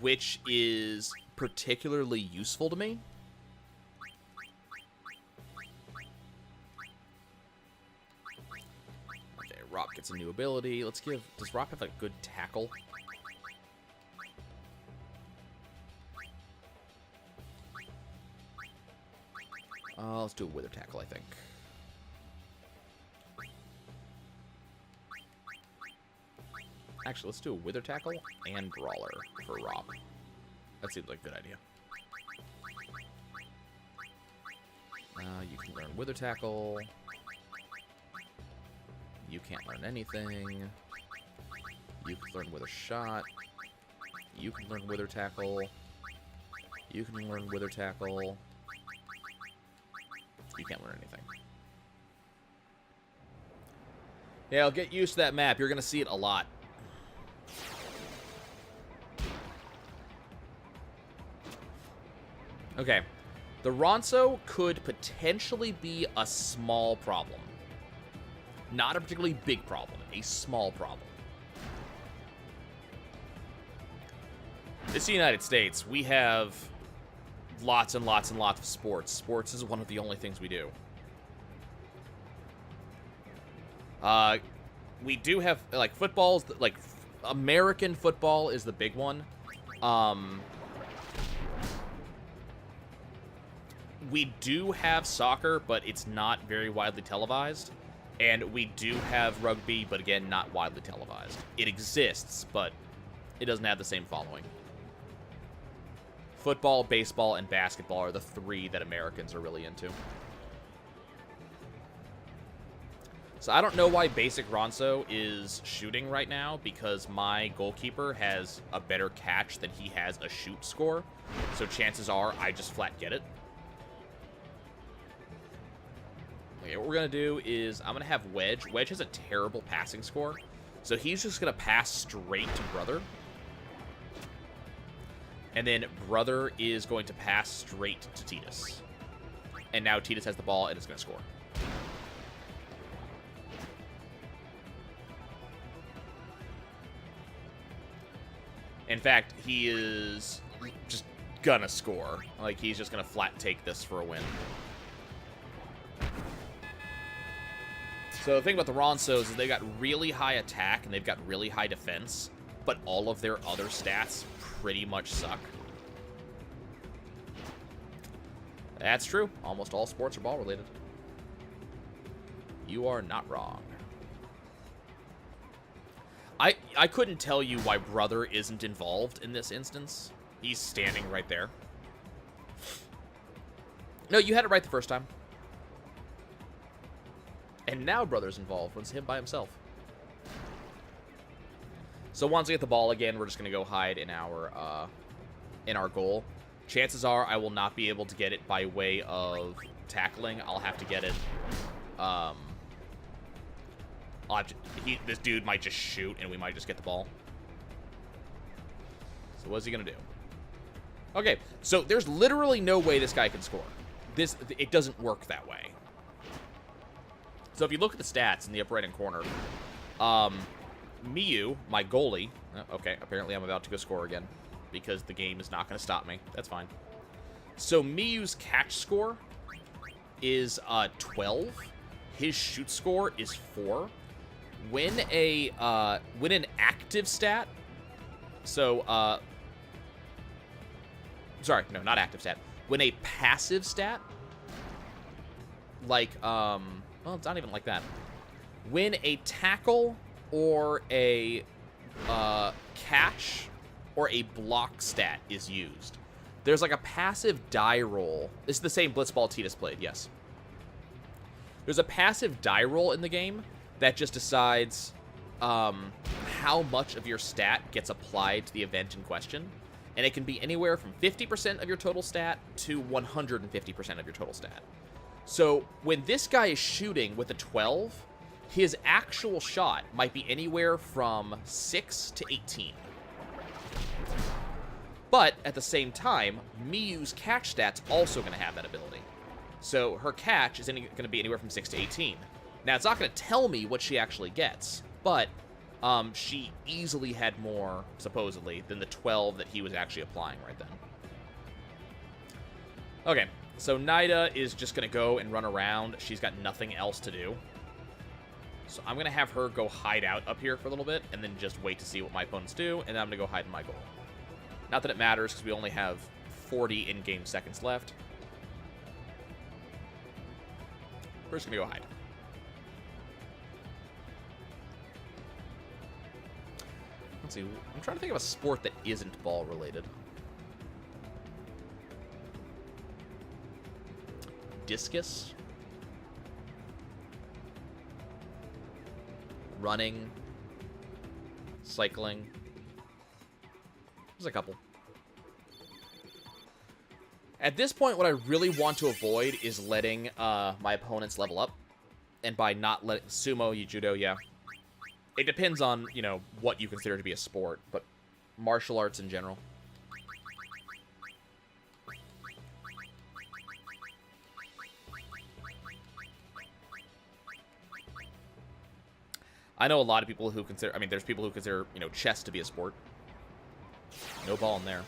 which is particularly useful to me. Okay, Rock gets a new ability. Let's give... Does Rock have a good tackle? Let's do a Wither Tackle, I think. Actually, let's do a Wither Tackle and Brawler for Rob. That seems like a good idea. You can learn Wither Tackle. You can't learn anything. You can learn Wither Shot. You can learn Wither Tackle. You can learn Wither Tackle. You can't learn anything. Yeah, I'll get used to that map. You're going to see it a lot. Okay. The Ronso could potentially be a small problem. Not a particularly big problem. A small problem. This is the United States. We have lots and lots and lots of sports. Sports is one of the only things we do. We do have, like, footballs, like, American football is the big one. We do have soccer, but it's not very widely televised. And we do have rugby, but again, not widely televised. It exists, but it doesn't have the same following. Football, baseball, and basketball are the three that Americans are really into. So I don't know why basic Ronso is shooting right now, because my goalkeeper has a better catch than he has a shoot score. So chances are I just flat get it. Okay, what we're going to do is I'm going to have Wedge. Wedge has a terrible passing score. So he's just going to pass straight to Brother. And then Brother is going to pass straight to Titus. And now Titus has the ball and is going to score. In fact, he is just gonna score. Like, he's just gonna flat take this for a win. So the thing about the Ronsos is they've got really high attack and they've got really high defense, but all of their other stats pretty much suck. That's true. Almost all sports are ball related. You are not wrong. I couldn't tell you why Brother isn't involved in this instance. He's standing right there. No, you had it right the first time. And now Brother's involved when it's him by himself. So once we get the ball again, we're just going to go hide in our goal. Chances are I will not be able to get it by way of tackling. I'll have to get it... this dude might just shoot, and we might just get the ball. So what's he going to do? Okay, so there's literally no way this guy can score. It doesn't work that way. So if you look at the stats in the upper right-hand corner, Miyu, my goalie... Okay, apparently I'm about to go score again, because the game is not going to stop me. That's fine. So Miyu's catch score is 12. His shoot score is 4. When an active stat, so, sorry, no, not active stat. When a passive stat, like, well, it's not even like that. When a tackle or a, catch or a block stat is used, there's like a passive die roll. This is the same Blitzball Titus played, yes. There's a passive die roll in the game that just decides how much of your stat gets applied to the event in question. And it can be anywhere from 50% of your total stat to 150% of your total stat. So when this guy is shooting with a 12, his actual shot might be anywhere from 6 to 18. But at the same time, Miyu's catch stat's also going to have that ability. So her catch is going to be anywhere from 6 to 18. Now, it's not going to tell me what she actually gets, but she easily had more, supposedly, than the 12 that he was actually applying right then. Okay, so Nida is just going to go and run around. She's got nothing else to do. So I'm going to have her go hide out up here for a little bit, and then just wait to see what my opponents do, and then I'm going to go hide in my goal. Not that it matters, because we only have 40 in-game seconds left. We're just going to go hide. Let's see. I'm trying to think of a sport that isn't ball-related. Discus? Running? Cycling? There's a couple. At this point, what I really want to avoid is letting my opponents level up. And by not letting... Sumo, judo, yeah. It depends on, you know, what you consider to be a sport. But martial arts in general. I know a lot of people who consider... I mean, there's people who consider, you know, chess to be a sport. No ball in there.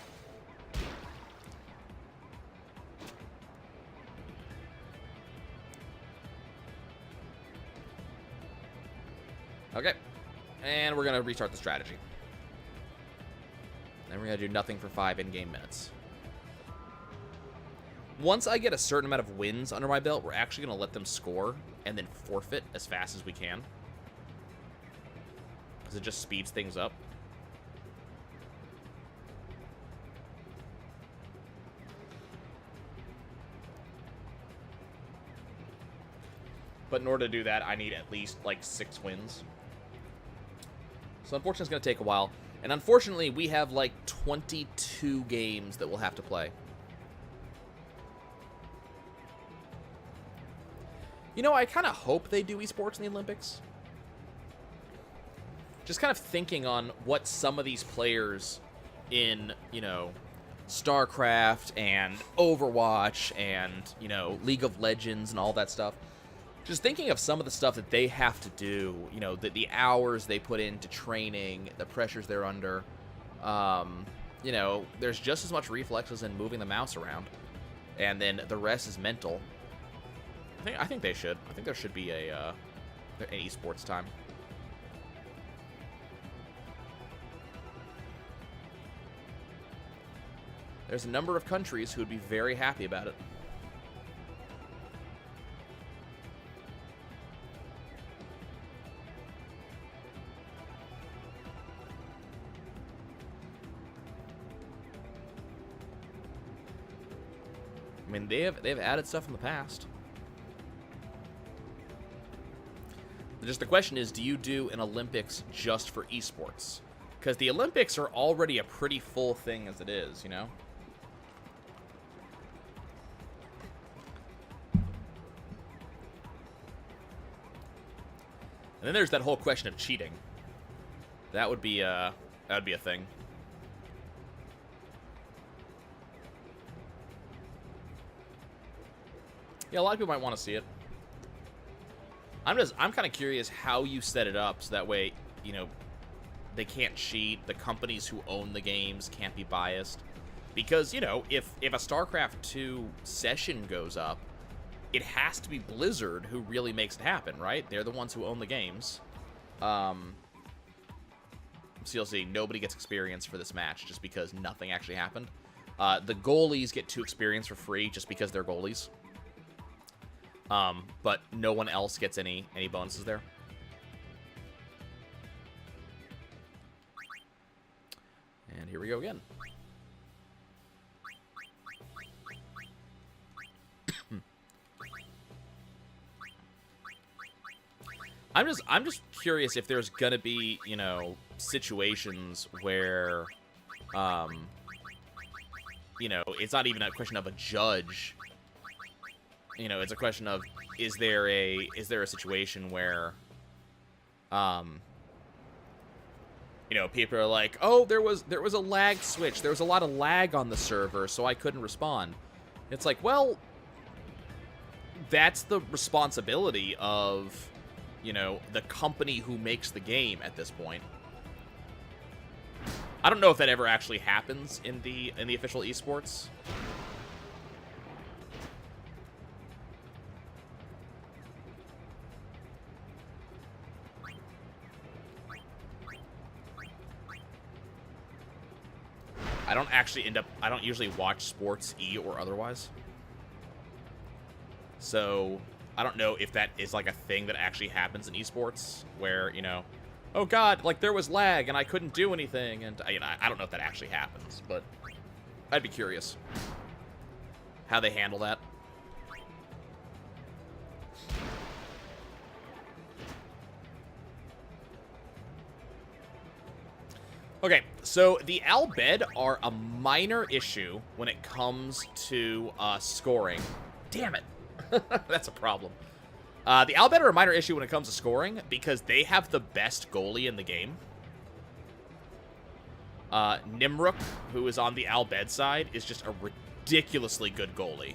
Okay. And we're going to restart the strategy. Then we're going to do nothing for 5 in-game minutes. Once I get a certain amount of wins under my belt, we're actually going to let them score and then forfeit as fast as we can. Because it just speeds things up. But in order to do that, I need at least, like, 6 wins. So unfortunately, it's going to take a while. And unfortunately, we have, like, 22 games that we'll have to play. You know, I kind of hope they do esports in the Olympics. Just kind of thinking on what some of these players in, you know, StarCraft and Overwatch and, you know, League of Legends and all that stuff. Just thinking of some of the stuff that they have to do, you know, the hours they put into training, the pressures they're under. You know, there's just as much reflexes in moving the mouse around. And then the rest is mental. I think they should. I think there should be an esports time. There's a number of countries who would be very happy about it. I mean, they've added stuff in the past. Just the question is, do you do an Olympics just for esports? Because the Olympics are already a pretty full thing as it is, you know? And then there's that whole question of cheating. That would be a thing. Yeah, a lot of people might want to see it. I'm kind of curious how you set it up so that way, you know, they can't cheat. The companies who own the games can't be biased. Because, you know, if a StarCraft 2 session goes up, it has to be Blizzard who really makes it happen, right? They're the ones who own the games. So you'll see, nobody gets experience for this match just because nothing actually happened. The goalies get 2 experience for free just because they're goalies. But no one else gets any bonuses there. And here we go again. I'm just curious if there's gonna be, you know, situations where, you know, it's not even a question of a judge. You know, it's a question of, is there a situation where, you know, people are like, oh, there was a lag switch. There was a lot of lag on the server, so I couldn't respond. It's like, well, that's the responsibility of you know, the company who makes the game at this point. I don't know if that ever actually happens in the official esports. I don't usually watch sports E or otherwise. So, I don't know if that is like a thing that actually happens in esports where, you know, oh god, like there was lag and I couldn't do anything, and I don't know if that actually happens, but I'd be curious how they handle that. Okay, so the Albed are a minor issue when it comes to scoring. Damn it. That's a problem. The Albed are a minor issue when it comes to scoring because they have the best goalie in the game. Nimruk, who is on the Albed side, is just a ridiculously good goalie.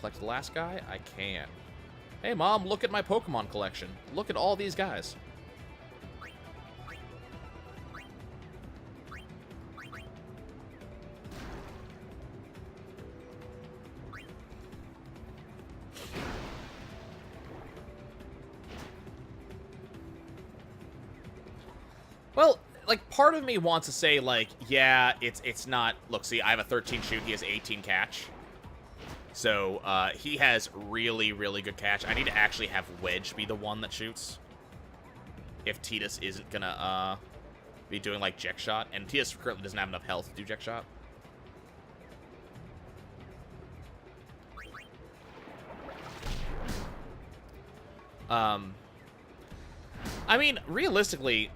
Collect the last guy? I can. Hey, Mom, look at my Pokemon collection. Look at all these guys. Well, like, part of me wants to say, like, yeah, it's not... Look, see, I have a 13 shoot, he has 18 catch. So, he has really, really good catch. I need to actually have Wedge be the one that shoots. If Tidus isn't gonna, be doing, like, Jet Shot. And Tidus currently doesn't have enough health to do Jet Shot. I mean, realistically,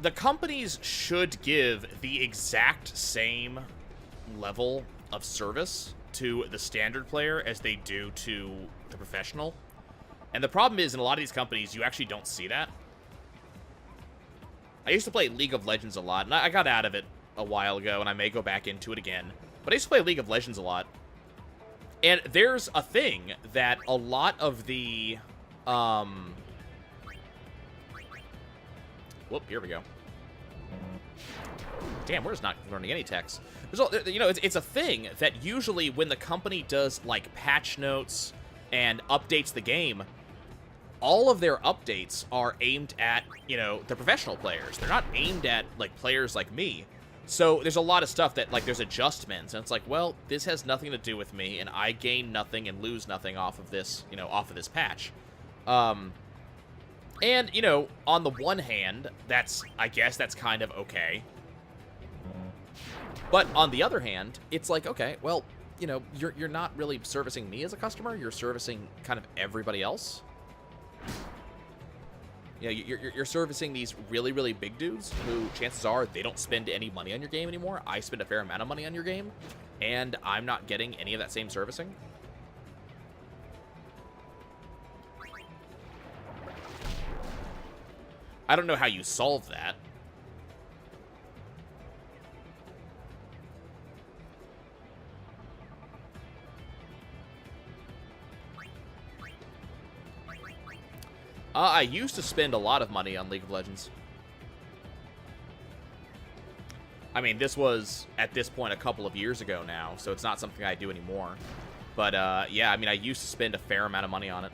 the companies should give the exact same level of service to the standard player as they do to the professional. And the problem is, in a lot of these companies, you actually don't see that. I used to play League of Legends a lot, and I got out of it a while ago, and I may go back into it again. But I used to play League of Legends a lot. And there's a thing that a lot of the, whoop, here we go. Damn, we're just not learning any text. You know, it's a thing that usually when the company does, like, patch notes and updates the game, all of their updates are aimed at, you know, the professional players. They're not aimed at, like, players like me. So there's a lot of stuff that, like, there's adjustments, and it's like, well, this has nothing to do with me, and I gain nothing and lose nothing off of this, you know, off of this patch. And, you know, on the one hand, I guess that's kind of okay. But on the other hand, it's like, okay, well, you know, you're not really servicing me as a customer. You're servicing kind of everybody else. You know, you're servicing these really, really big dudes who, chances are, they don't spend any money on your game anymore. I spend a fair amount of money on your game, and I'm not getting any of that same servicing. I don't know how you solve that. I used to spend a lot of money on League of Legends. I mean, this was, at this point, a couple of years ago now, so it's not something I do anymore. But, yeah, I mean, I used to spend a fair amount of money on it.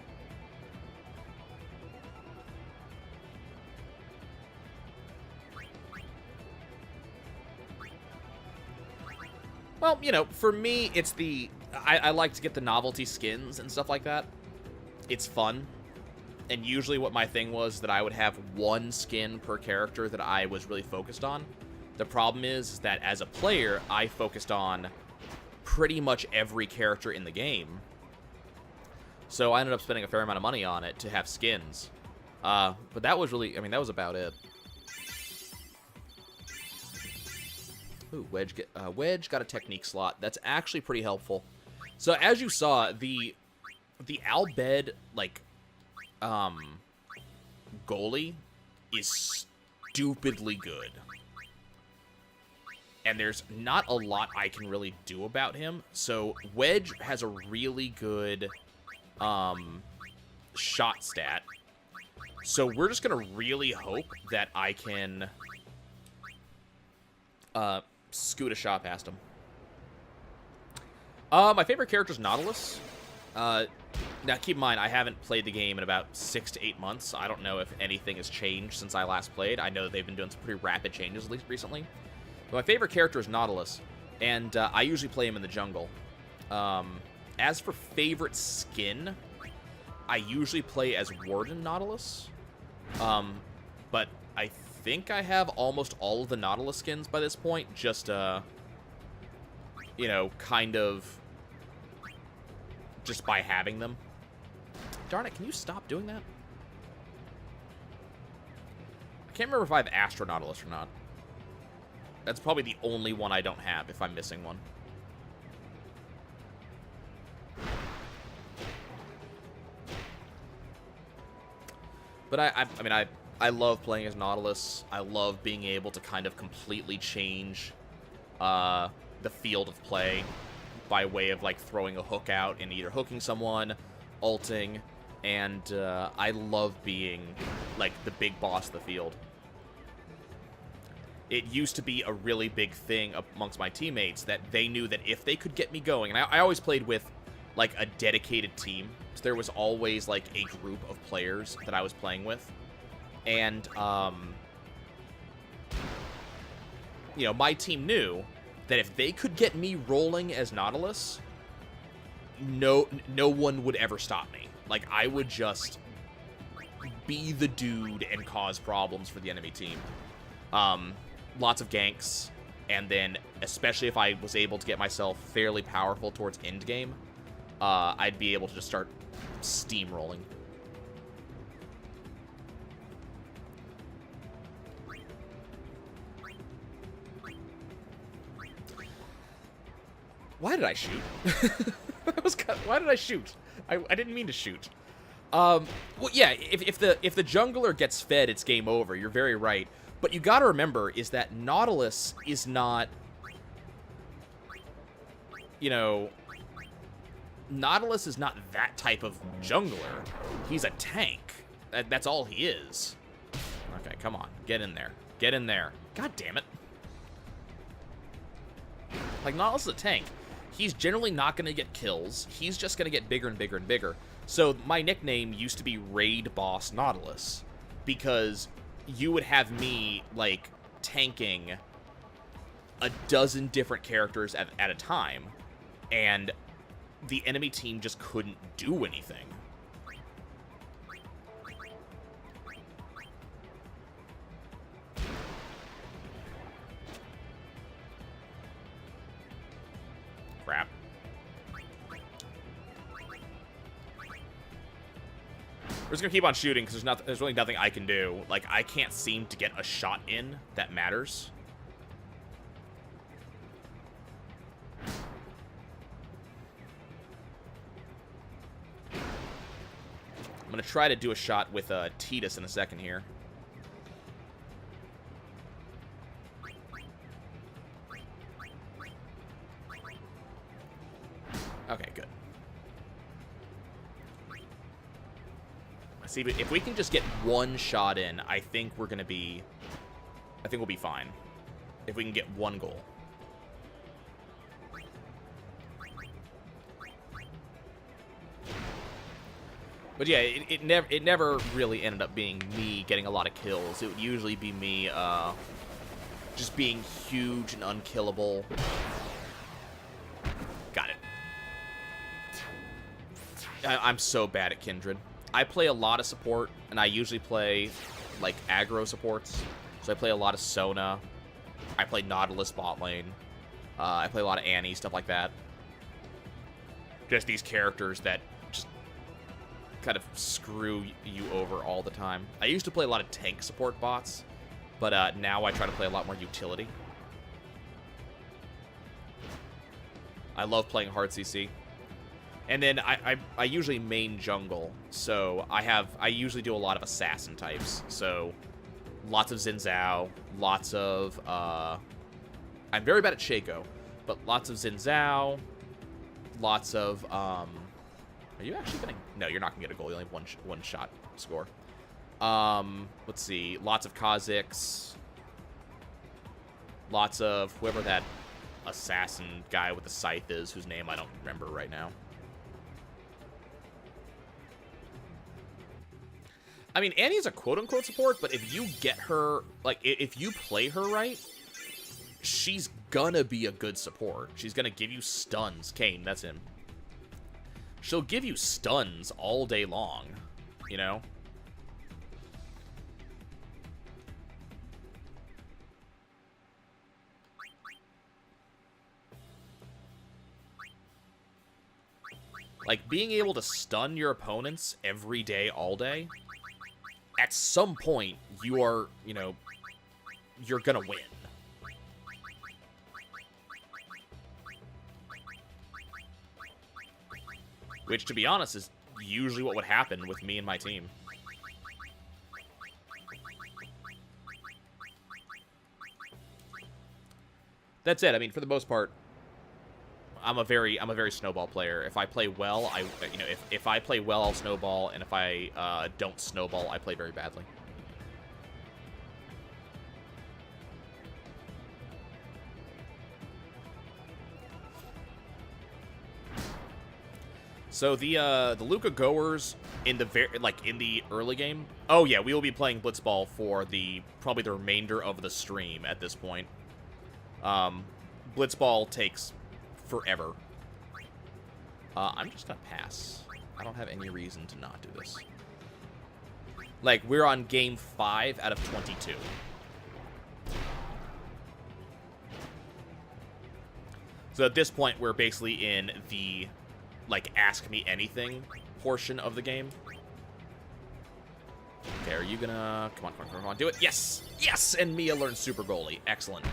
Well, you know, for me, it's the... I like to get the novelty skins and stuff like that. It's fun. And usually what my thing was that I would have one skin per character that I was really focused on. The problem is that as a player, I focused on pretty much every character in the game. So I ended up spending a fair amount of money on it to have skins. But that was really, I mean, that was about it. Ooh, Wedge got a technique slot. That's actually pretty helpful. So as you saw, the Albed, like, goalie is stupidly good. And there's not a lot I can really do about him. So Wedge has a really good shot stat. So we're just going to really hope that I can scoot a shot past him. My favorite character is Nautilus. Now, keep in mind, I haven't played the game in about 6 to 8 months. I don't know if anything has changed since I last played. I know that they've been doing some pretty rapid changes, at least recently. But my favorite character is Nautilus, and I usually play him in the jungle. As for favorite skin, I usually play as Warden Nautilus. But I think I have almost all of the Nautilus skins by this point, just, you know, kind of just by having them. Darn it, can you stop doing that? I can't remember if I have Astro Nautilus or not. That's probably the only one I don't have, if I'm missing one. But I mean, I love playing as Nautilus. I love being able to kind of completely change the field of play by way of, like, throwing a hook out and either hooking someone, ulting, and I love being, like, the big boss of the field. It used to be a really big thing amongst my teammates that they knew that if they could get me going, and I always played with, like, a dedicated team, so there was always, like, a group of players that I was playing with, and, you know, my team knew that if they could get me rolling as Nautilus, no one would ever stop me. Like, I would just be the dude and cause problems for the enemy team. Lots of ganks, and then, especially if I was able to get myself fairly powerful towards endgame, I'd be able to just start steamrolling. Why did I shoot? Why did I shoot? I didn't mean to shoot. Well, yeah, if the jungler gets fed, it's game over. You're very right. But you gotta remember is that Nautilus is not, you know, Nautilus is not that type of jungler. He's a tank. That's all he is. Okay, come on. Get in there. Get in there. God damn it. Like, Nautilus is a tank. He's generally not going to get kills. He's just going to get bigger and bigger and bigger. So my nickname used to be Raid Boss Nautilus, because you would have me, like, tanking a dozen different characters at a time, and the enemy team just couldn't do anything. Crap. We're just gonna keep on shooting because there's really nothing I can do. Like, I can't seem to get a shot in that matters. I'm gonna try to do a shot with Tidus in a second here. Okay, good. See, if we can just get one shot in, I think we're gonna be... I think we'll be fine. If we can get one goal. But yeah, it never really ended up being me getting a lot of kills. It would usually be me just being huge and unkillable. Got it. I'm so bad at Kindred. I play a lot of support, and I usually play, like, aggro supports. So I play a lot of Sona. I play Nautilus bot lane. I play a lot of Annie, stuff like that. Just these characters that just kind of screw you over all the time. I used to play a lot of tank support bots, but now I try to play a lot more utility. I love playing hard CC. And then I usually main jungle, so I usually do a lot of assassin types. So lots of Xin Zhao, lots of I'm very bad at Shaco, but lots of Xin Zhao, lots of are you actually gonna? No, you're not gonna get a goal. You only have one shot score. Let's see, lots of Kha'Zix, lots of whoever that assassin guy with the scythe is, whose name I don't remember right now. I mean, Annie's a quote-unquote support, but if you get her, like, if you play her right, she's gonna be a good support. She's gonna give you stuns. Kane, that's him. She'll give you stuns all day long, you know? Like, being able to stun your opponents every day, all day, at some point, you are, you know, you're gonna win. Which, to be honest, is usually what would happen with me and my team. That's it. I mean, for the most part, I'm a very snowball player. If I play well, if I play well, I'll snowball, and if I don't snowball, I play very badly. So the Luca goers in the early game. Oh yeah, we will be playing Blitzball for probably the remainder of the stream at this point. Blitzball takes forever. I'm just gonna pass. I don't have any reason to not do this. Like, we're on game 5 out of 22. So at this point, we're basically in the, like, ask me anything portion of the game. Okay, are you gonna... Come on, do it. Yes! Yes! And Mia learns Super Goalie. Excellent.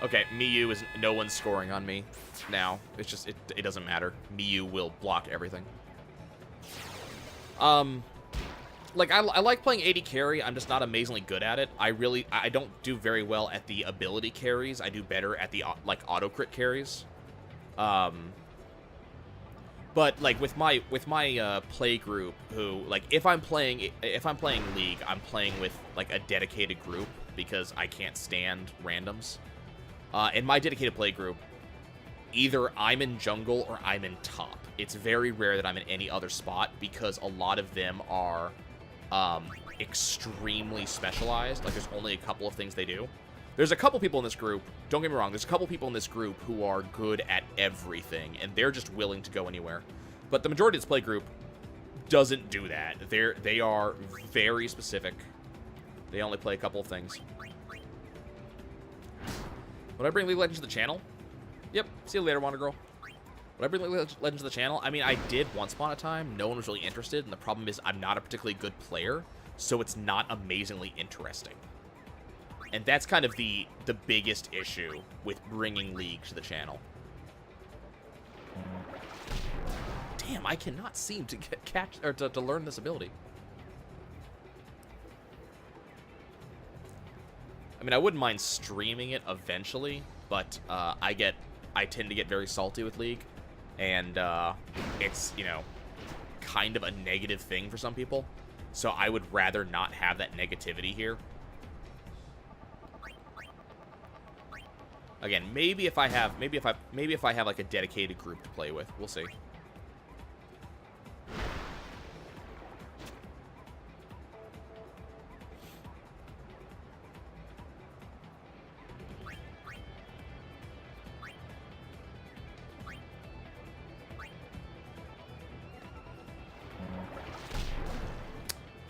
Okay, Miyu is... No one's scoring on me now. It's just... It doesn't matter. Miyu will block everything. Like, I like playing AD carry. I'm just not amazingly good at it. I don't do very well at the ability carries. I do better at the, like, auto-crit carries. But, like, with my play group, who, like, if I'm playing League, I'm playing with, like, a dedicated group, because I can't stand randoms. In my dedicated play group, either I'm in jungle or I'm in top. It's very rare that I'm in any other spot, because a lot of them are extremely specialized. Like, there's only a couple of things they do. There's a couple people in this group, don't get me wrong, there's a couple people in this group who are good at everything, and they're just willing to go anywhere. But the majority of this play group doesn't do that. They are very specific. They only play a couple of things. Would I bring League of Legends to the channel? Yep. See you later, Wonder Girl. Would I bring League of Legends to the channel? I mean, I did once upon a time. No one was really interested, and the problem is I'm not a particularly good player, so it's not amazingly interesting. And that's kind of the biggest issue with bringing League to the channel. Damn, I cannot seem to to learn this ability. I mean, I wouldn't mind streaming it eventually, but I tend to get very salty with League, and it's, you know, kind of a negative thing for some people. So I would rather not have that negativity here. Again, maybe if I have like a dedicated group to play with, we'll see.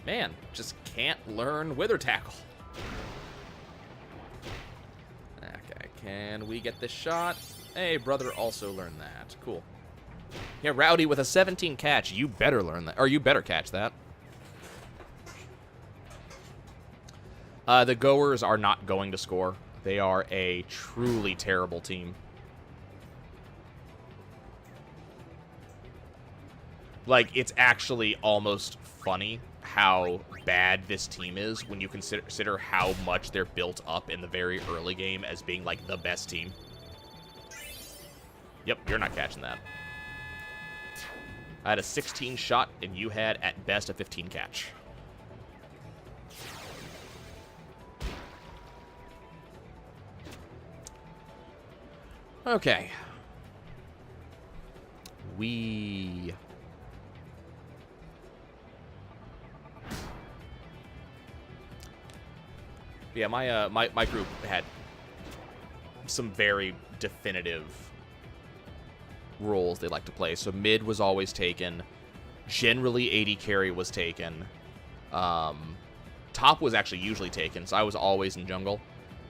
Man, just can't learn Wither Tackle. Okay, can we get this shot? Hey, brother also learned that. Cool. Yeah, Rowdy with a 17 catch. You better learn that. Or you better catch that. The Goers are not going to score. They are a truly terrible team. Like, it's actually almost funny how bad this team is when you consider how much they're built up in the very early game as being, like, the best team. Yep, you're not catching that. I had a 16 shot, and you had, at best, a 15 catch. Okay. Yeah, my group had some very definitive roles they like to play. So mid was always taken. Generally, AD carry was taken. Top was actually usually taken, so I was always in jungle.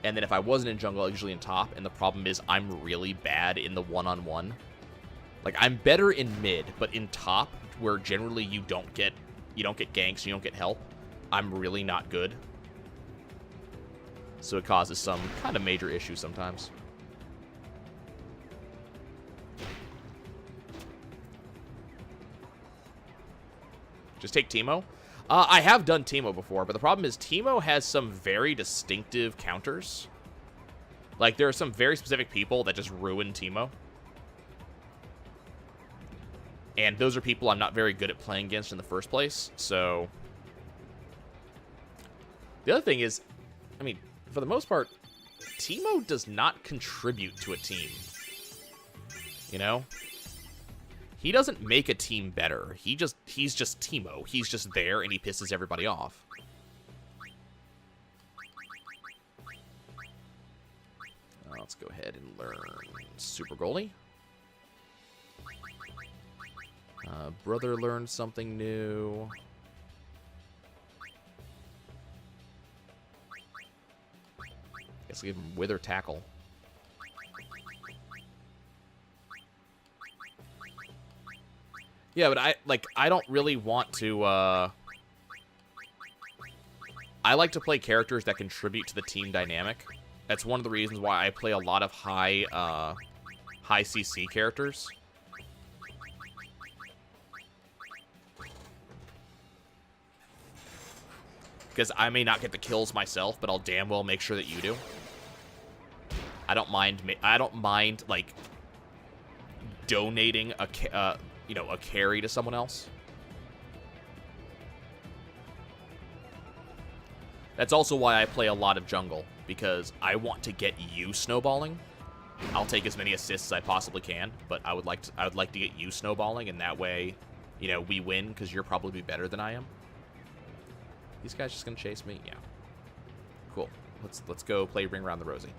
And then if I wasn't in jungle, I was usually in top. And the problem is I'm really bad in the one-on-one. Like, I'm better in mid, but in top, where generally you don't get ganks, you don't get help, I'm really not good. So it causes some kind of major issues sometimes. Just take Teemo. I have done Teemo before, but the problem is Teemo has some very distinctive counters. Like, there are some very specific people that just ruin Teemo. And those are people I'm not very good at playing against in the first place, so... The other thing is, I mean, for the most part, Teemo does not contribute to a team. You know? He doesn't make a team better. He's just Teemo. He's just there, and he pisses everybody off. Let's go ahead and learn Super Goalie. Brother learned something new. Guess I'll give him Wither Tackle. Yeah, but I don't really want to, I like to play characters that contribute to the team dynamic. That's one of the reasons why I play a lot of high CC characters. Because I may not get the kills myself, but I'll damn well make sure that you do. I don't mind like donating a carry to someone else. That's also why I play a lot of jungle, because I want to get you snowballing. I'll take as many assists as I possibly can, but I would like to get you snowballing, and that way, you know, we win because you're probably better than I am. These guys just gonna chase me? Yeah. Cool. Let's go play Ring Around the Rosie.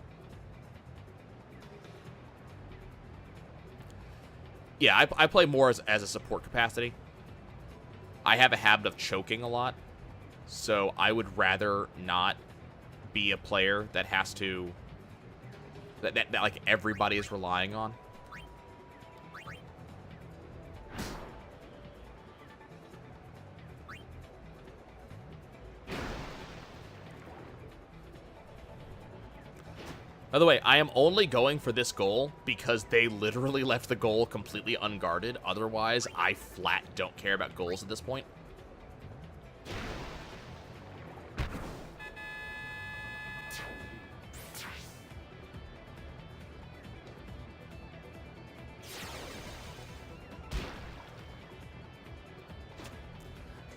Yeah, I play more as a support capacity. I have a habit of choking a lot, so I would rather not be a player that has to that like everybody is relying on. By the way, I am only going for this goal because they literally left the goal completely unguarded. Otherwise, I flat don't care about goals at this point.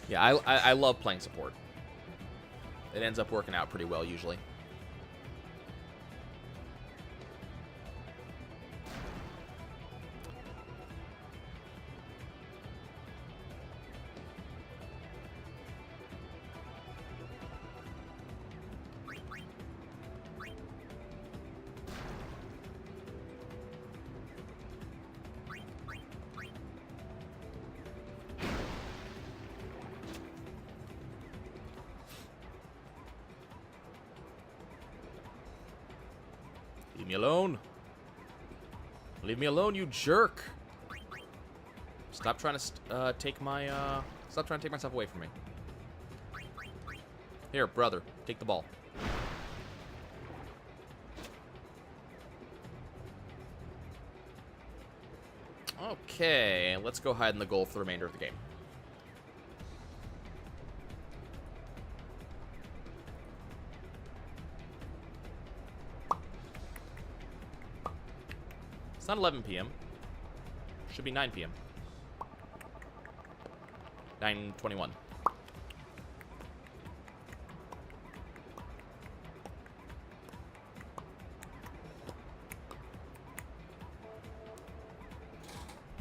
Yeah, I love playing support. It ends up working out pretty well usually. Leave me alone. Leave me alone, you jerk. Stop trying to take my stop trying to take myself away from me. Here, brother, take the ball. Okay, let's go hide in the goal for the remainder of the game. It's not 11 p.m. Should be 9 p.m. 9:21.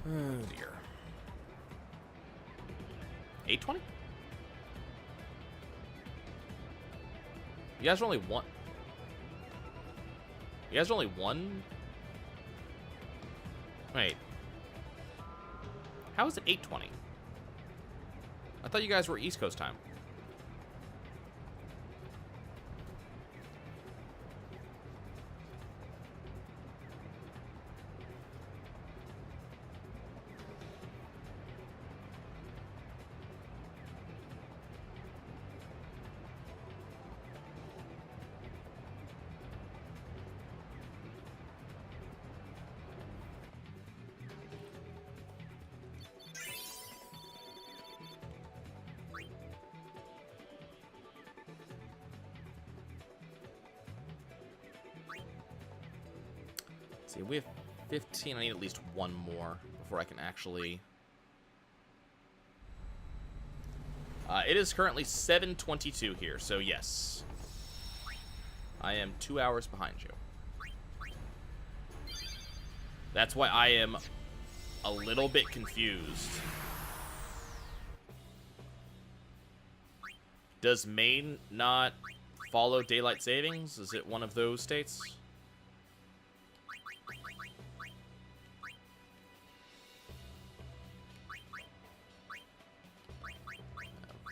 Oh dear. 8:20? You guys are only one. You guys are only one. Wait. How is it 8:20? I thought you guys were East Coast time. See, we have 15. I need at least one more before I can actually... it is currently 7:22 here, so yes. I am 2 hours behind you. That's why I am a little bit confused. Does Maine not follow daylight savings? Is it one of those states?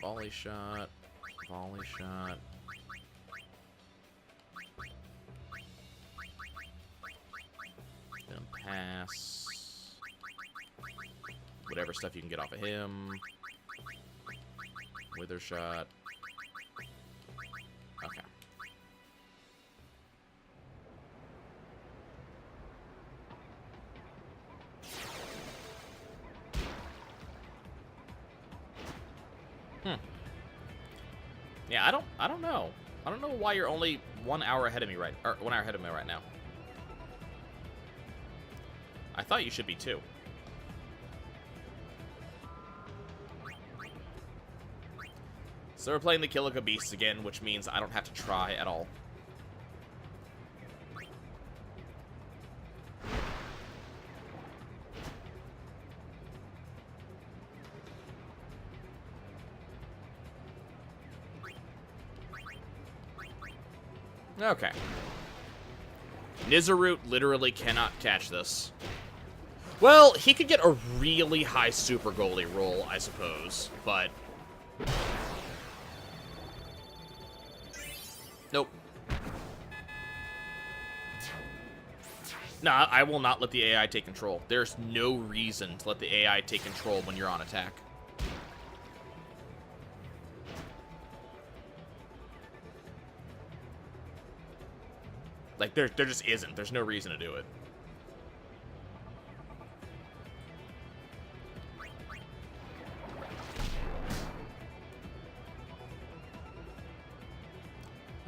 Volley shot. Volley shot. Then pass. Whatever stuff you can get off of him. Wither shot. Okay. Yeah, I don't know. I don't know why you're only 1 hour ahead of me right now. I thought you should be too. So we're playing the Killiga Beasts again, which means I don't have to try at all. Okay. Nizarut literally cannot catch this. Well, he could get a really high super goalie roll, I suppose, but... Nope. Nah, I will not let the AI take control. There's no reason to let the AI take control when you're on attack. Like, there just isn't. There's no reason to do it.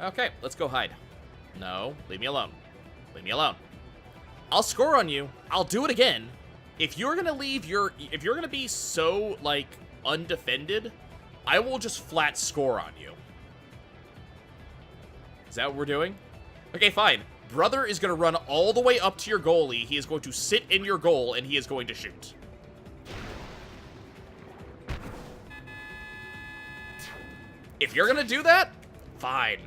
Okay, let's go hide. No, leave me alone. Leave me alone. I'll score on you. I'll do it again. If you're gonna leave your... If you're gonna be so, like, undefended, I will just flat score on you. Is that what we're doing? Okay, fine. Brother is going to run all the way up to your goalie. He is going to sit in your goal, and he is going to shoot. If you're going to do that, fine.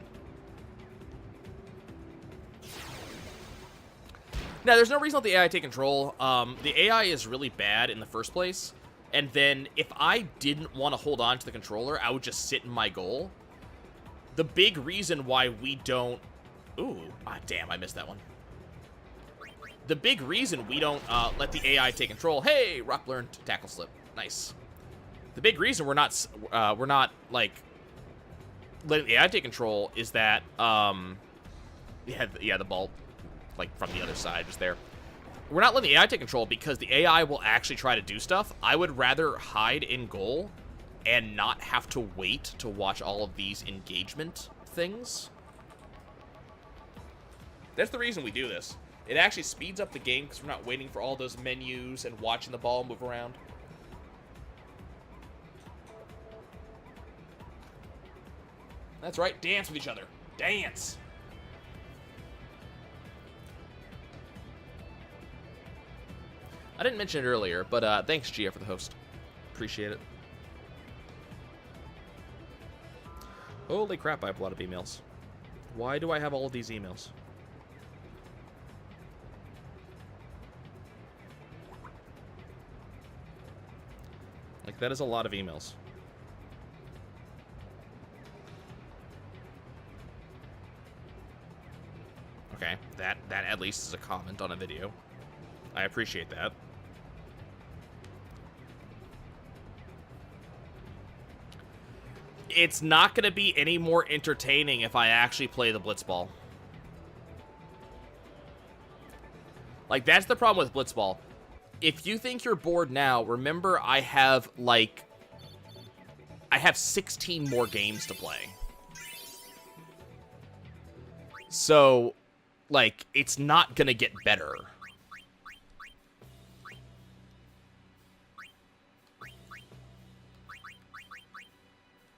Now, there's no reason to let the AI take control. The AI is really bad in the first place. And then, if I didn't want to hold on to the controller, I would just sit in my goal. The big reason why we don't... Ooh, damn, I missed that one. The big reason we don't let the AI take control... Hey, Rock learned tackle slip. Nice. The big reason we're not like, letting the AI take control is that, yeah, the ball, like, from the other side, just there. We're not letting the AI take control because the AI will actually try to do stuff. I would rather hide in goal and not have to wait to watch all of these engagement things. That's the reason we do this. It actually speeds up the game because we're not waiting for all those menus and watching the ball move around. That's right, dance with each other. Dance! I didn't mention it earlier, but thanks, Gia, for the host. Appreciate it. Holy crap, I have a lot of emails. Why do I have all of these emails? Like, that is a lot of emails. Okay, that at least is a comment on a video. I appreciate that. It's not going to be any more entertaining if I actually play the Blitzball. Like, that's the problem with Blitzball. If you think you're bored now, remember I have, like... I have 16 more games to play. So, like, it's not going to get better.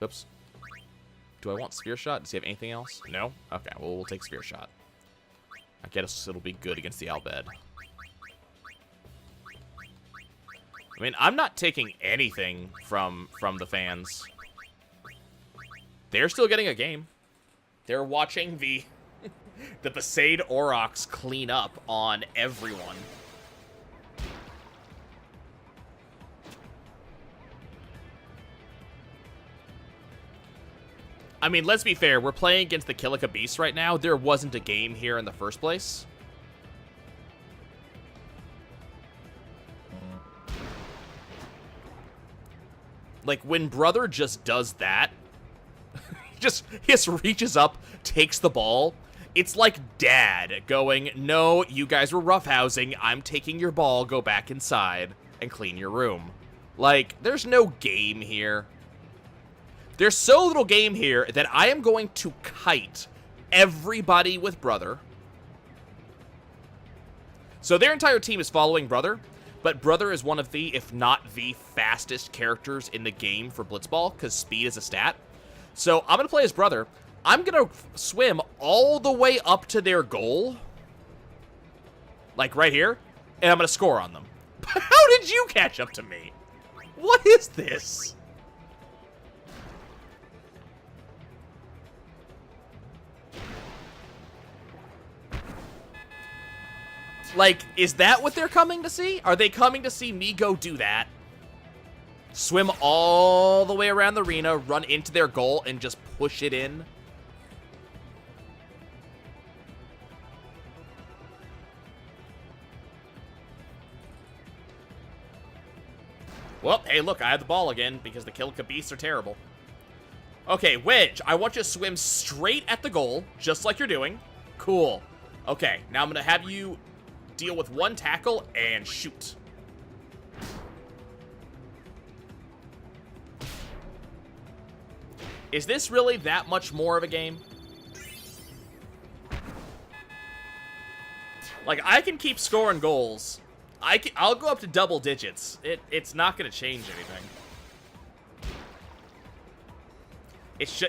Oops. Do I want Sphere Shot? Does he have anything else? No? Okay, well, we'll take Sphere Shot. I guess it'll be good against the Albed. I mean, I'm not taking anything from the fans. They're still getting a game. They're watching the Besaid Aurochs clean up on everyone. I mean, let's be fair. We're playing against the Kilika Beast right now. There wasn't a game here in the first place. Like, when Brother just does that, just reaches up, takes the ball, it's like Dad going, no, you guys were roughhousing, I'm taking your ball, go back inside and clean your room. Like, there's no game here. There's so little game here that I am going to kite everybody with Brother. So their entire team is following Brother, but Brother is one of the, if not the fastest characters in the game for Blitzball, because speed is a stat. So I'm going to play as Brother. I'm going to swim all the way up to their goal, like right here, and I'm going to score on them. How did you catch up to me? What is this? Like, is that what they're coming to see? Are they coming to see me go do that? Swim all the way around the arena, run into their goal, and just push it in? Well, hey, look, I have the ball again because the Kilika Beasts are terrible. Okay, Wedge, I want you to swim straight at the goal, just like you're doing. Cool. Okay, now I'm going to have you deal with one tackle and shoot. Is this really that much more of a game? Like, I can keep scoring goals. I'll go up to double digits. It's not going to change anything.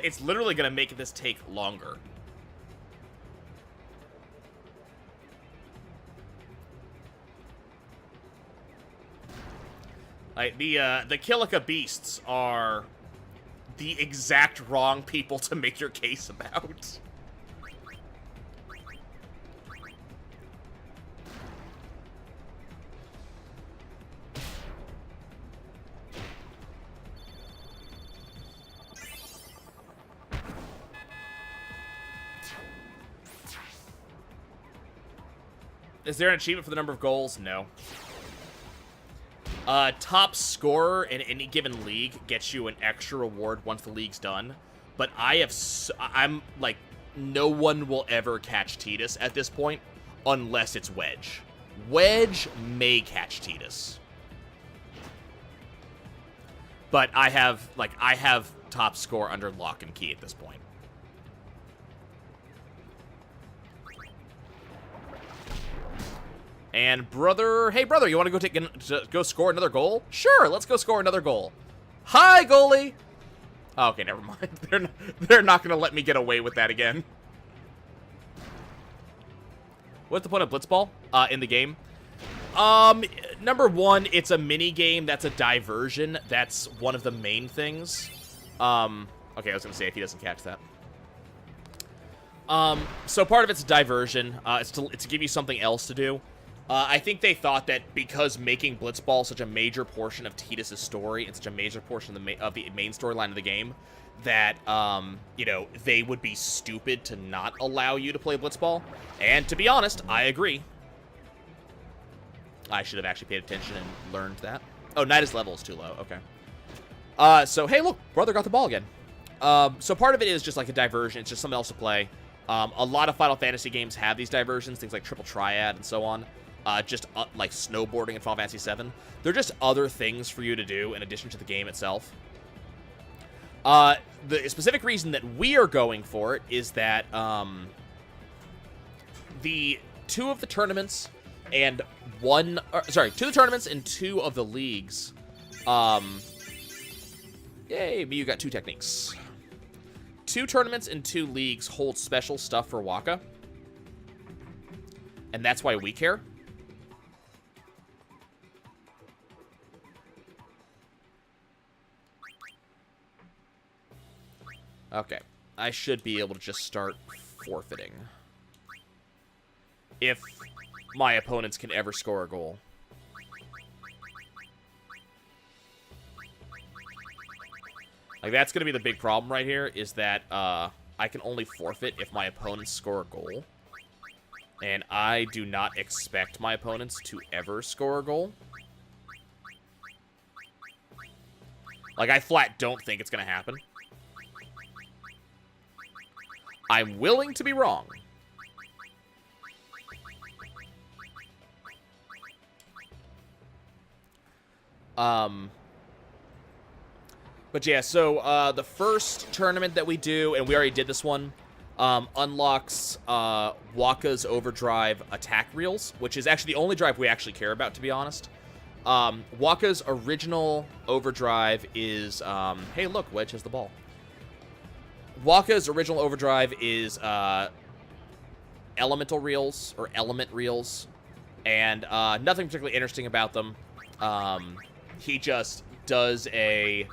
It's literally going to make this take longer. Like, the Kilika Beasts are the exact wrong people to make your case about. Is there an achievement for the number of goals? No. Top scorer in any given league gets you an extra reward once the league's done. But I'm like, no one will ever catch Tidus at this point unless it's Wedge. Wedge may catch Tidus. But I have top score under lock and key at this point. And brother, hey brother, you want to go score another goal? Sure, let's go score another goal. Hi, goalie. Oh, okay, never mind. They're not gonna let me get away with that again. What's the point of Blitzball in the game? Number one, it's a mini game. That's a diversion. That's one of the main things. Okay, I was gonna say if he doesn't catch that. So part of it's a diversion. It's to give you something else to do. I think they thought that because making Blitzball such a major portion of Tidus' story and such a major portion of the main storyline of the game, that, you know, they would be stupid to not allow you to play Blitzball. And to be honest, I agree. I should have actually paid attention and learned that. Oh, Nidus level is too low. Okay. So, hey, look, brother got the ball again. So part of it is just like a diversion. It's just something else to play. A lot of Final Fantasy games have these diversions, things like Triple Triad and so on. Like snowboarding in Final Fantasy VII. They're just other things for you to do in addition to the game itself. The specific reason that we are going for it is that two of the tournaments and two of the tournaments and 2 of the leagues. Yay, you got 2 techniques. 2 tournaments and 2 leagues hold special stuff for Waka. And that's why we care. Okay, I should be able to just start forfeiting. If my opponents can ever score a goal. Like, that's going to be the big problem right here, is that I can only forfeit if my opponents score a goal. And I do not expect my opponents to ever score a goal. Like, I flat don't think it's going to happen. I'm willing to be wrong. But yeah, so the first tournament that we do, and we already did this one, unlocks Waka's Overdrive attack reels, which is actually the only drive we actually care about, to be honest. Waka's original Overdrive is, hey look, Wedge has the ball. Waka's original Overdrive is elemental reels, or element reels, and nothing particularly interesting about them. He just does a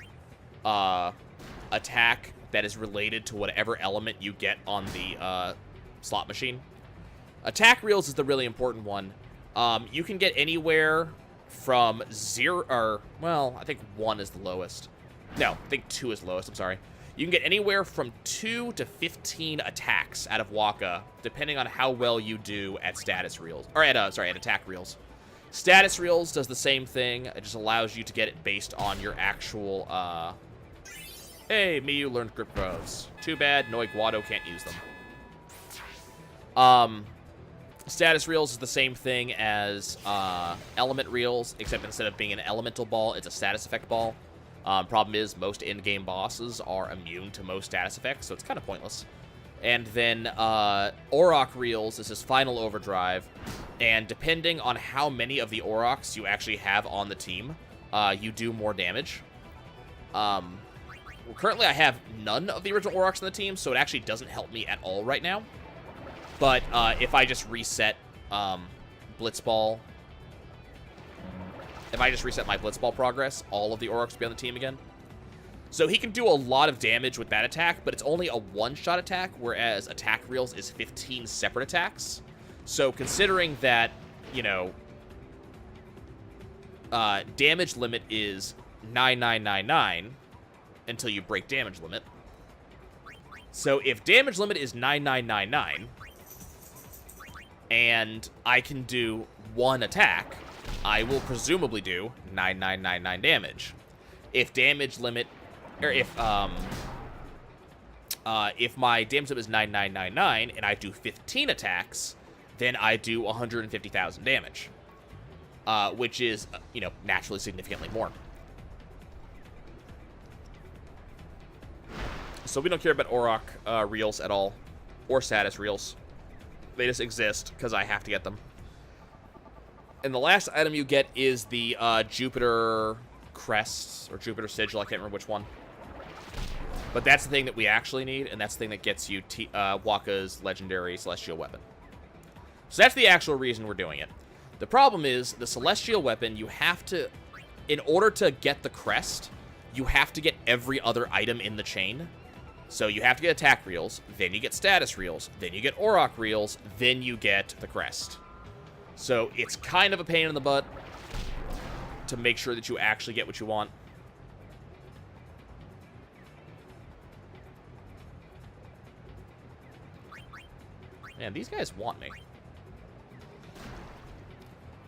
attack that is related to whatever element you get on the slot machine. Attack reels is the really important one. You can get anywhere from 0, or, well, I think 1 is the lowest. No, I think 2 is the lowest, I'm sorry. You can get anywhere from 2 to 15 attacks out of Waka, depending on how well you do at status reels, or at attack reels. Status reels does the same thing. It just allows you to get it based on your actual, hey, Miyu learned grip gloves. Too bad, Noi Guado can't use them. Status reels is the same thing as element reels, except instead of being an elemental ball, it's a status effect ball. Problem is, most in-game bosses are immune to most status effects, so it's kind of pointless. And then Auroch reels is his final overdrive, and depending on how many of the Aurochs you actually have on the team, you do more damage. Currently, I have none of the original Aurochs on the team, so it actually doesn't help me at all right now. But if I just reset Blitzball... If I just reset my Blitzball progress, all of the Aurochs will be on the team again. So he can do a lot of damage with that attack, but it's only a one-shot attack, whereas attack reels is 15 separate attacks. So considering that, you know, damage limit is 9999 until you break damage limit. So if damage limit is 9999 and I can do one attack, I will presumably do 9999 damage. If damage limit, or if my damage limit is 9999 and I do 15 attacks, then I do 150,000 damage, which is, you know, naturally significantly more. So we don't care about Auroch reels at all, or status reels. They just exist because I have to get them. And the last item you get is the Jupiter Crest, or Jupiter Sigil, I can't remember which one. But that's the thing that we actually need, and that's the thing that gets you Waka's legendary Celestial Weapon. So that's the actual reason we're doing it. The problem is, the Celestial Weapon, you have to, in order to get the Crest, you have to get every other item in the chain. So you have to get attack reels, then you get status reels, then you get Auroch reels, then you get the Crest. So it's kind of a pain in the butt to make sure that you actually get what you want. Man, these guys want me.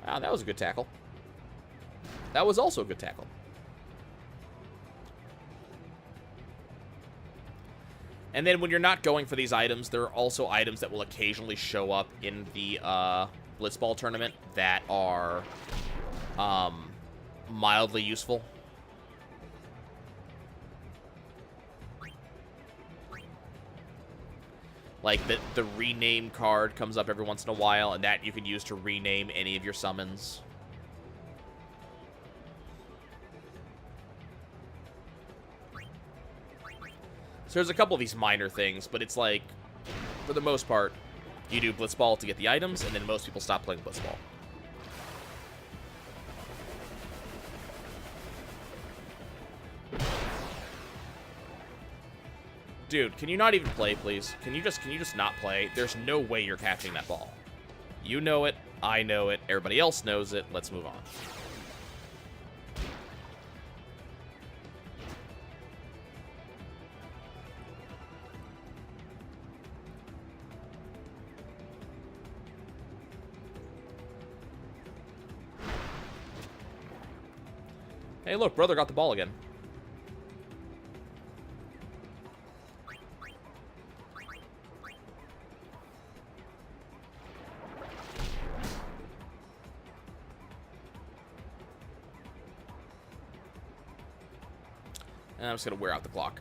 Ah, that was a good tackle. That was also a good tackle. And then when you're not going for these items, there are also items that will occasionally show up in the Blitzball tournament that are mildly useful. Like, the rename card comes up every once in a while, and that you can use to rename any of your summons. So there's a couple of these minor things, but it's like, for the most part, you do Blitzball to get the items, and then most people stop playing Blitzball. Dude, can you not even play, please? Can you just not play? There's no way you're catching that ball. You know it, I know it, everybody else knows it. Let's move on. Hey, look, brother got the ball again. And I'm just going to wear out the clock.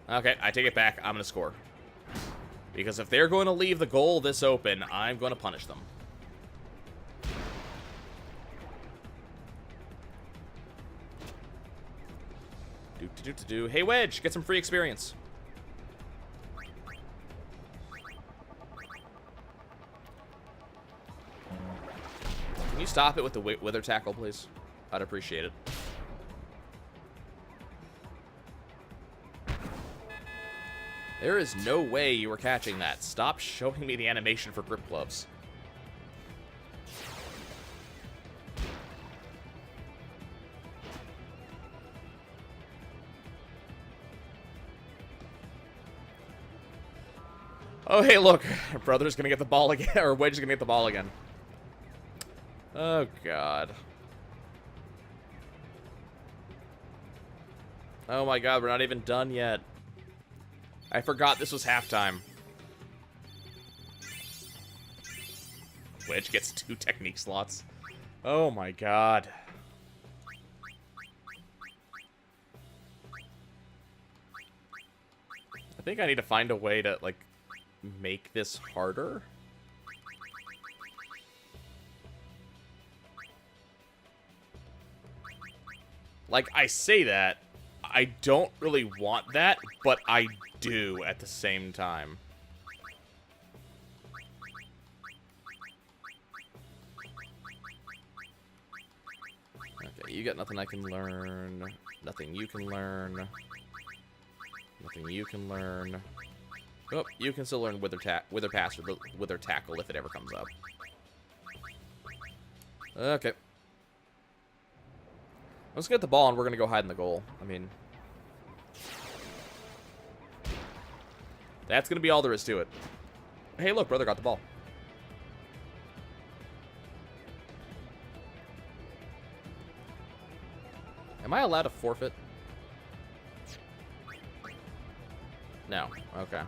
Okay, I take it back. I'm going to score. Because if they're going to leave the goal this open, I'm going to punish them. Hey, Wedge, get some free experience. Can you stop it with the wither tackle, please? I'd appreciate it. There is no way you were catching that. Stop showing me the animation for grip gloves. Oh, hey, look. Brother's gonna get the ball again, or Wedge is gonna get the ball again. Oh, God. Oh, my God, we're not even done yet. I forgot this was halftime. Wedge gets 2 technique slots. Oh my god. I think I need to find a way to, like, make this harder. Like, I say that. I don't really want that, but I do at the same time. Okay, you got nothing I can learn. Nothing you can learn. Nothing you can learn. Oh, you can still learn Wither Pass or Wither Tackle if it ever comes up. Okay. Let's get the ball and we're gonna go hide in the goal. I mean, that's gonna be all there is to it. Hey, look, brother got the ball. Am I allowed to forfeit? No. Okay.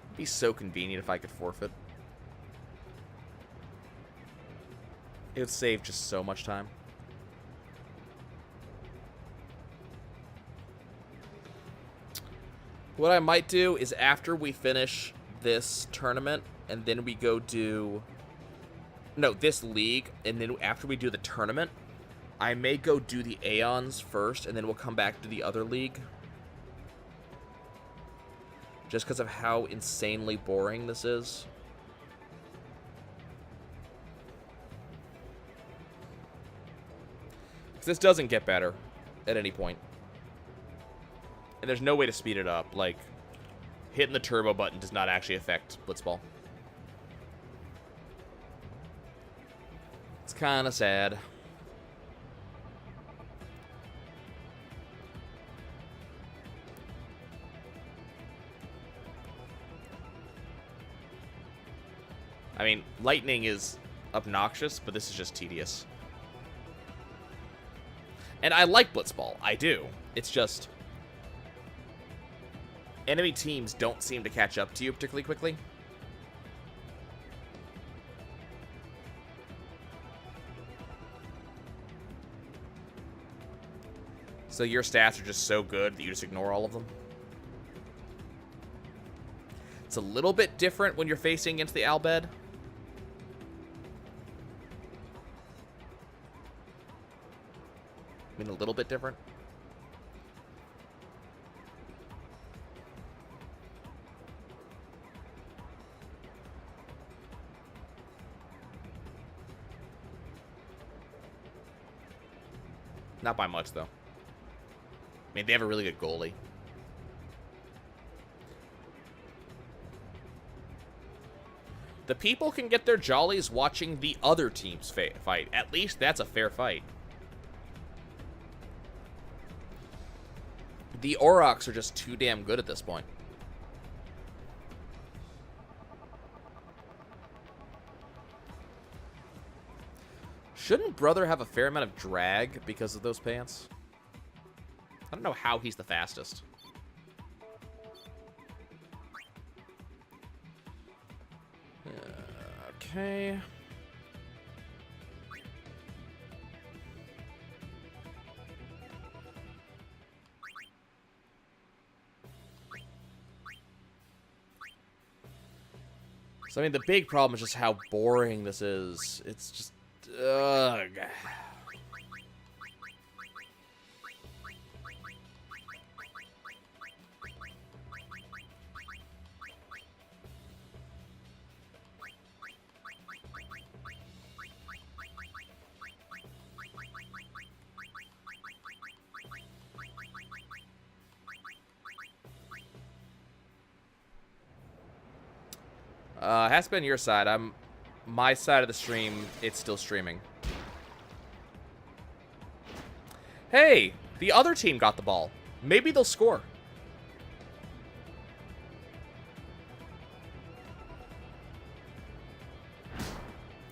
It'd be so convenient if I could forfeit. It would save just so much time. What I might do is after we finish this tournament, and then we go do... No, this league, and then after we do the tournament, I may go do the Aeons first, and then we'll come back to the other league. Just because of how insanely boring this is. This doesn't get better at any point. And there's no way to speed it up. Like, hitting the turbo button does not actually affect Blitzball. It's kind of sad. I mean, lightning is obnoxious, but this is just tedious. And I like Blitzball. I do. It's just... enemy teams don't seem to catch up to you particularly quickly. So your stats are just so good that you just ignore all of them. It's a little bit different when you're facing against the Albed. I mean, a little bit different. Not by much, though. I mean, they have a really good goalie. The people can get their jollies watching the other teams fight. At least that's a fair fight. The Aurochs are just too damn good at this point. Shouldn't Brother have a fair amount of drag because of those pants? I don't know how he's the fastest. Okay. So, I mean, the big problem is just how boring this is. It's just... ugh. It has been your side. My side of the stream, it's still streaming. Hey, the other team got the ball. Maybe they'll score.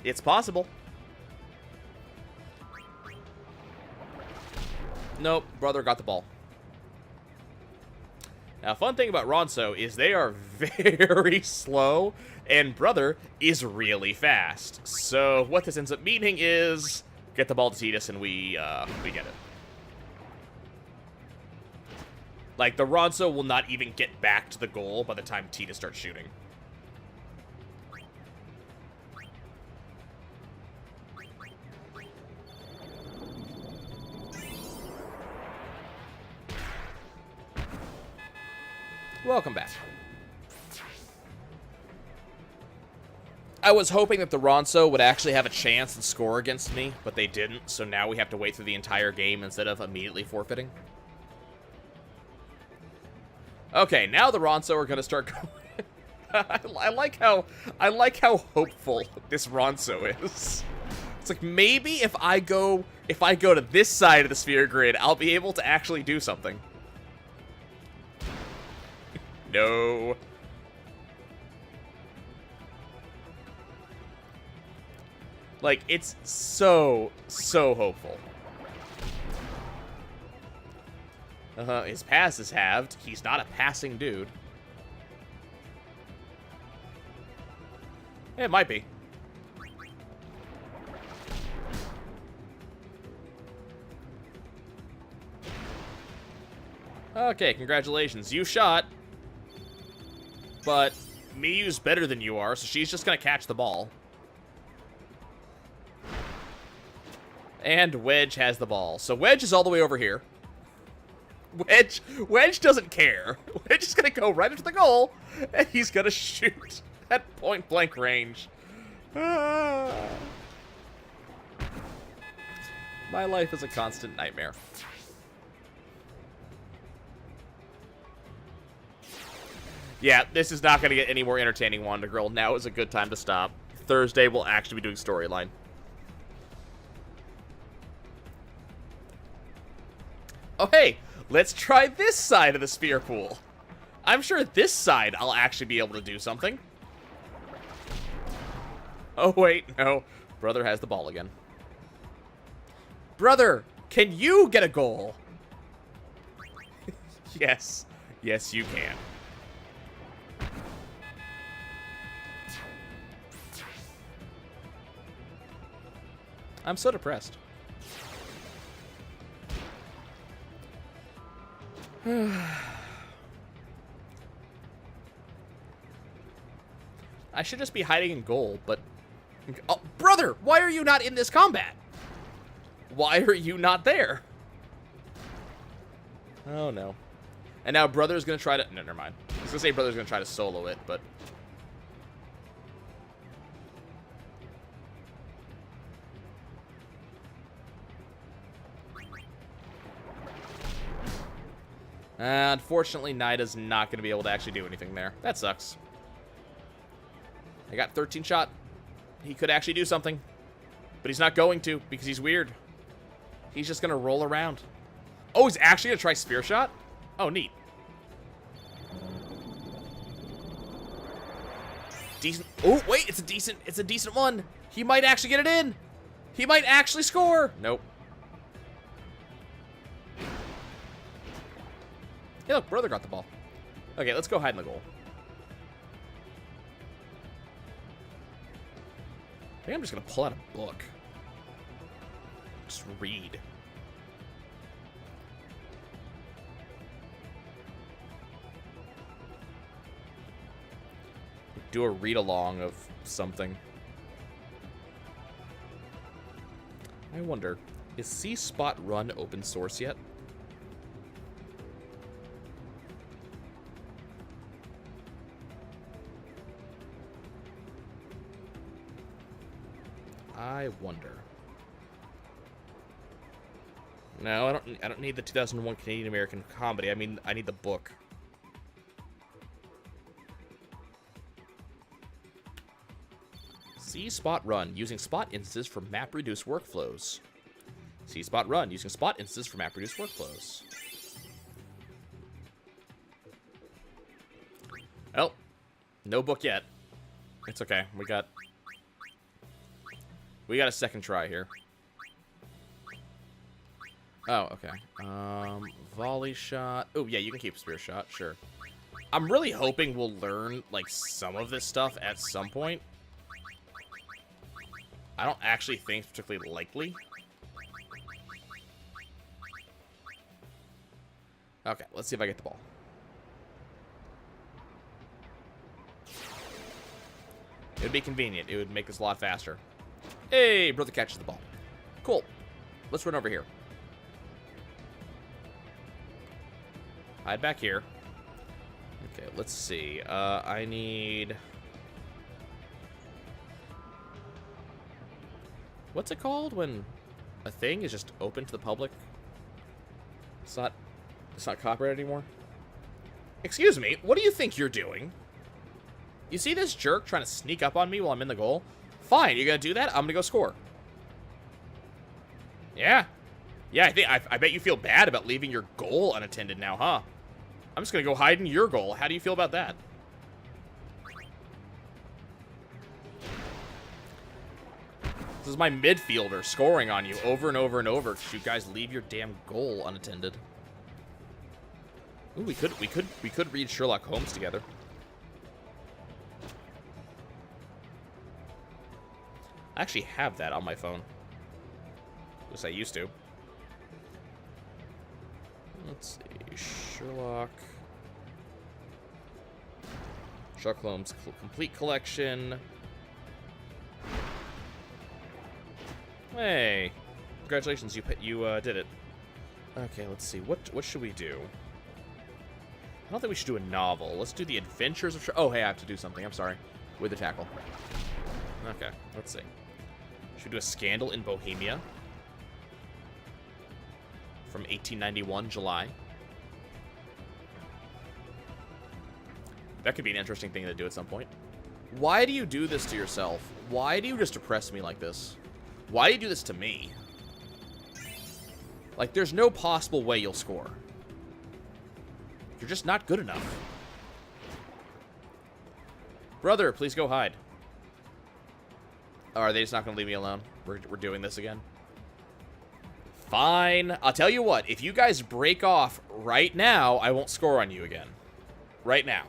It's possible. Nope, Brother got the ball. Now, fun thing about Ronso is they are very slow, and Brother is really fast. So what this ends up meaning is get the ball to Titus, and we get it. Like, the Ronso will not even get back to the goal by the time Titus starts shooting. Welcome back. I was hoping that the Ronso would actually have a chance and score against me, but they didn't, so now we have to wait through the entire game instead of immediately forfeiting. Okay, now the Ronso are gonna start going. I like how hopeful this Ronso is. It's like, maybe if I go to this side of the sphere grid, I'll be able to actually do something. No. Like, it's so hopeful. His pass is halved. He's not a passing dude. It might be. Okay, congratulations. You shot. But Miyu's better than you are, so she's just going to catch the ball. And Wedge has the ball. So Wedge is all the way over here. Wedge doesn't care. Wedge is going to go right into the goal, and he's going to shoot at point-blank range. Ah. My life is a constant nightmare. Yeah, this is not going to get any more entertaining, Wanda Girl. Now is a good time to stop. Thursday, we'll actually be doing storyline. Oh, hey, let's try this side of the spear pool. I'm sure this side I'll actually be able to do something. Oh, wait, no. Brother has the ball again. Brother, can you get a goal? Yes. Yes, you can. I'm so depressed. I should just be hiding in goal, but... Oh, brother, why are you not in this combat? Why are you not there? Oh, no. And now brother's going to try to... No, never mind. I was going to say brother's going to try to solo it, but... Unfortunately, Nida's not going to be able to actually do anything there. That sucks. I got 13 shot. He could actually do something. But he's not going to because he's weird. He's just going to roll around. Oh, he's actually going to try spear shot? Oh, neat. Decent. Oh, wait, it's a decent one. He might actually get it in. He might actually score. Nope. Hey, look, brother got the ball. Okay, let's go hide in the goal. I think I'm just going to pull out a book. Just read. Do a read-along of something. I wonder, is C-Spot Run open source yet? I wonder. No, I don't need the 2001 Canadian American comedy. I mean, I need the book. See Spot Run using spot instances for map reduce workflows. See Spot Run using spot instances for map reduce workflows. Oh, no book yet. It's okay. We got a second try here. Oh, okay. Volley shot. Oh, yeah, you can keep spear shot, sure. I'm really hoping we'll learn, like, some of this stuff at some point. I don't actually think it's particularly likely. Okay, let's see if I get the ball. It would be convenient. It would make this a lot faster. Hey, brother catches the ball. Cool. Let's run over here. Hide back here. Okay, let's see. I need... What's it called when a thing is just open to the public? It's not copyrighted anymore? Excuse me, what do you think you're doing? You see this jerk trying to sneak up on me while I'm in the goal? Fine, you're gonna do that? I'm gonna go score. Yeah. Yeah, I bet you feel bad about leaving your goal unattended now, huh? I'm just gonna go hide in your goal. How do you feel about that? This is my midfielder scoring on you over and over and over because you guys leave your damn goal unattended. Ooh, we could read Sherlock Holmes together. I actually have that on my phone. At least I used to. Let's see. Sherlock Holmes complete collection. Hey, congratulations! You did it. Okay, let's see. What should we do? I don't think we should do a novel. Let's do the Adventures of Oh, hey, I have to do something. I'm sorry. With the tackle. Okay, let's see. Should we do a Scandal in Bohemia? From 1891, July. That could be an interesting thing to do at some point. Why do you do this to yourself? Why do you just oppress me like this? Why do you do this to me? Like, there's no possible way you'll score. You're just not good enough. Brother, please go hide. Oh, are they just not going to leave me alone? We're doing this again? Fine. I'll tell you what. If you guys break off right now, I won't score on you again. Right now.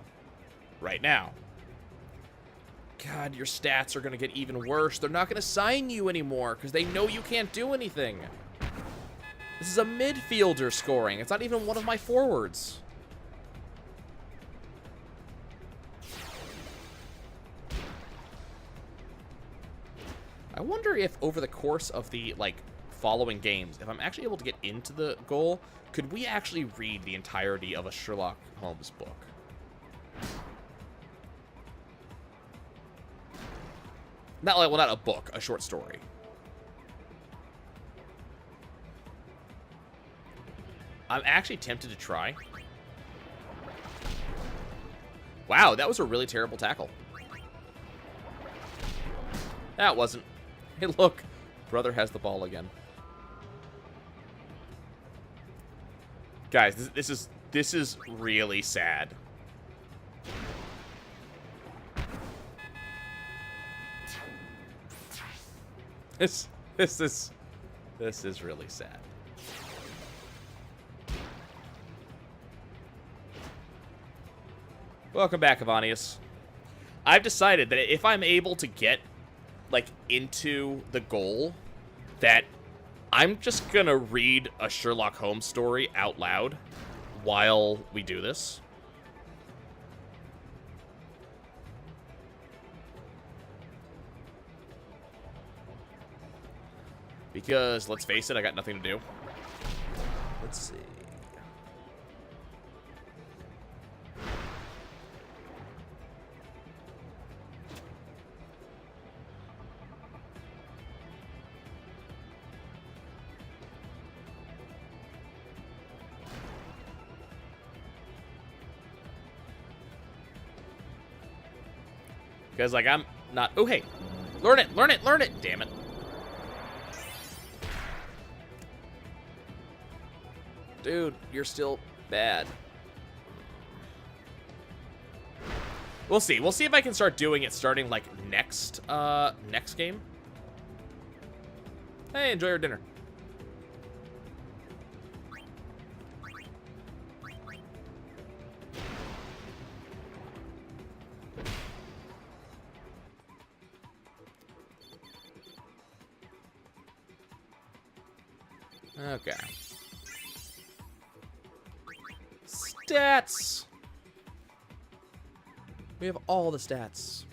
Right now. God, your stats are going to get even worse. They're not going to sign you anymore because they know you can't do anything. This is a midfielder scoring. It's not even one of my forwards. I wonder if over the course of the, like, following games, if I'm actually able to get into the goal, could we actually read the entirety of a Sherlock Holmes book? Not like, well, not a book, a short story. I'm actually tempted to try. Wow, that was a really terrible tackle. That wasn't. Hey, look. Brother has the ball again. Guys, this is really sad. This is really sad. Welcome back, Avanius. I've decided that if I'm able to get, like, into the goal, that I'm just gonna read a Sherlock Holmes story out loud while we do this. Because, let's face it, I got nothing to do. Let's see. Because, like, I'm not... Oh, hey. Learn it, learn it, learn it. Damn it. Dude, you're still bad. We'll see. We'll see if I can start doing it starting, like, next game. Hey, enjoy your dinner. Okay. Stats! We have all the stats.